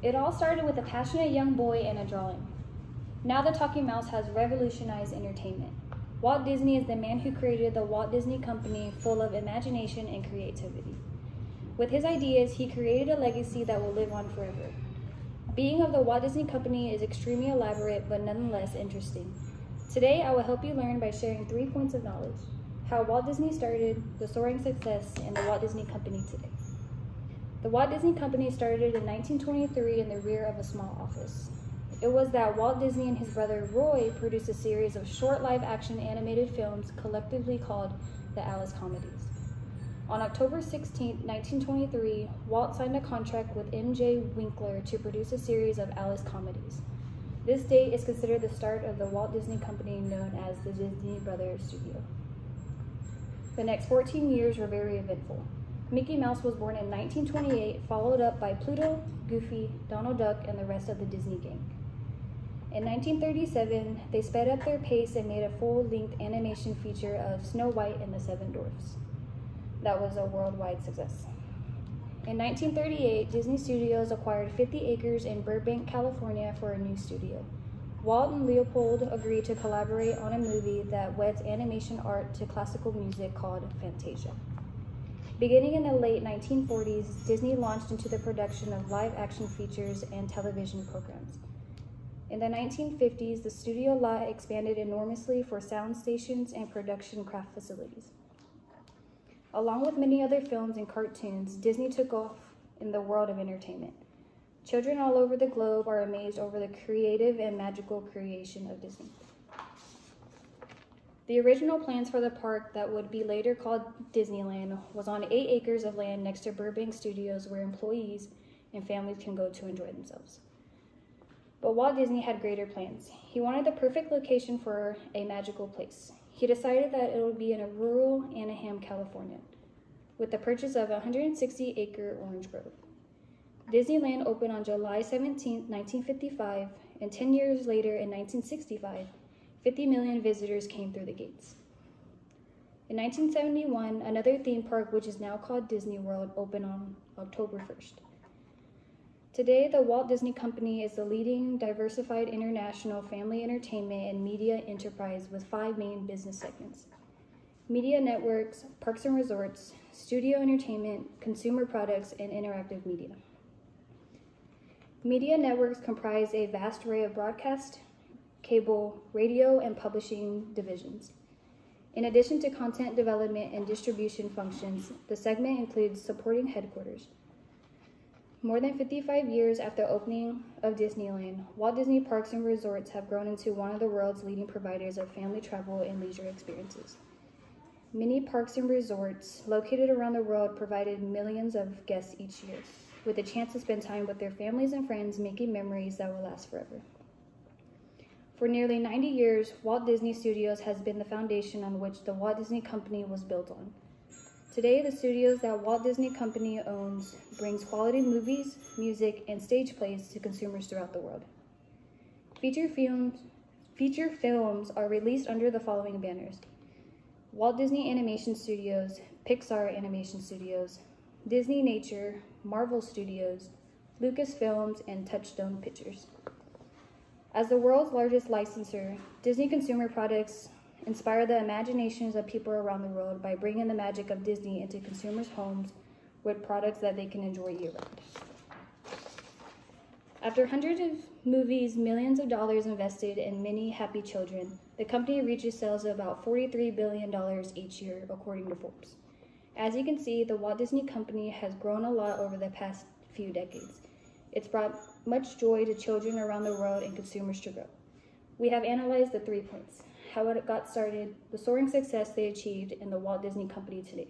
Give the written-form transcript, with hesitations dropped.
It all started with a passionate young boy and a drawing. Now the talking mouse has revolutionized entertainment. Walt Disney is the man who created the Walt Disney Company, full of imagination and creativity. With his ideas, he created a legacy that will live on forever. Being of the Walt Disney Company is extremely elaborate, but nonetheless interesting. Today, I will help you learn by sharing 3 points of knowledge: how Walt Disney started, the soaring success, and the Walt Disney Company today. The Walt Disney Company started in 1923 in the rear of a small office. It was that Walt Disney and his brother Roy produced a series of short live-action animated films collectively called the Alice Comedies. On October 16, 1923, Walt signed a contract with M.J. Winkler to produce a series of Alice Comedies. This date is considered the start of the Walt Disney Company, known as the Disney Brothers Studio. The next 14 years were very eventful. Mickey Mouse was born in 1928, followed up by Pluto, Goofy, Donald Duck, and the rest of the Disney gang. In 1937, they sped up their pace and made a full-length animation feature of Snow White and the Seven Dwarfs. That was a worldwide success. In 1938, Disney Studios acquired 50 acres in Burbank, California for a new studio. Walt and Leopold agreed to collaborate on a movie that weds animation art to classical music called Fantasia. Beginning in the late 1940s, Disney launched into the production of live-action features and television programs. In the 1950s, the studio lot expanded enormously for sound stations and production craft facilities. Along with many other films and cartoons, Disney took off in the world of entertainment. Children all over the globe are amazed over the creative and magical creation of Disney. The original plans for the park that would be later called Disneyland was on 8 acres of land next to Burbank Studios, where employees and families can go to enjoy themselves. But Walt Disney had greater plans. He wanted the perfect location for a magical place. He decided that it would be in a rural Anaheim, California, with the purchase of a 160-acre orange grove. Disneyland opened on July 17, 1955, and 10 years later, in 1965, 50 million visitors came through the gates. In 1971, another theme park, which is now called Disney World, opened on October 1st. Today, the Walt Disney Company is the leading diversified international family entertainment and media enterprise with 5 main business segments: media networks, parks and resorts, studio entertainment, consumer products, and interactive media. Media networks comprise a vast array of broadcast, cable, radio, and publishing divisions. In addition to content development and distribution functions, the segment includes supporting headquarters. More than 55 years after the opening of Disneyland, Walt Disney Parks and Resorts have grown into one of the world's leading providers of family travel and leisure experiences. Many parks and resorts located around the world provided millions of guests each year, with a chance to spend time with their families and friends, making memories that will last forever. For nearly 90 years, Walt Disney Studios has been the foundation on which the Walt Disney Company was built on. Today, the studios that Walt Disney Company owns brings quality movies, music, and stage plays to consumers throughout the world. Feature films are released under the following banners: Walt Disney Animation Studios, Pixar Animation Studios, Disney Nature, Marvel Studios, Lucasfilms, and Touchstone Pictures. As the world's largest licensor, Disney consumer products inspire the imaginations of people around the world by bringing the magic of Disney into consumers' homes with products that they can enjoy year-round. After hundreds of movies, millions of dollars invested, and many happy children, the company reaches sales of about $43 billion each year, according to Forbes. As you can see, the Walt Disney Company has grown a lot over the past few decades. It's brought much joy to children around the world and consumers to grow. We have analyzed the 3 points: how it got started, the soaring success they achieved, and the Walt Disney Company today.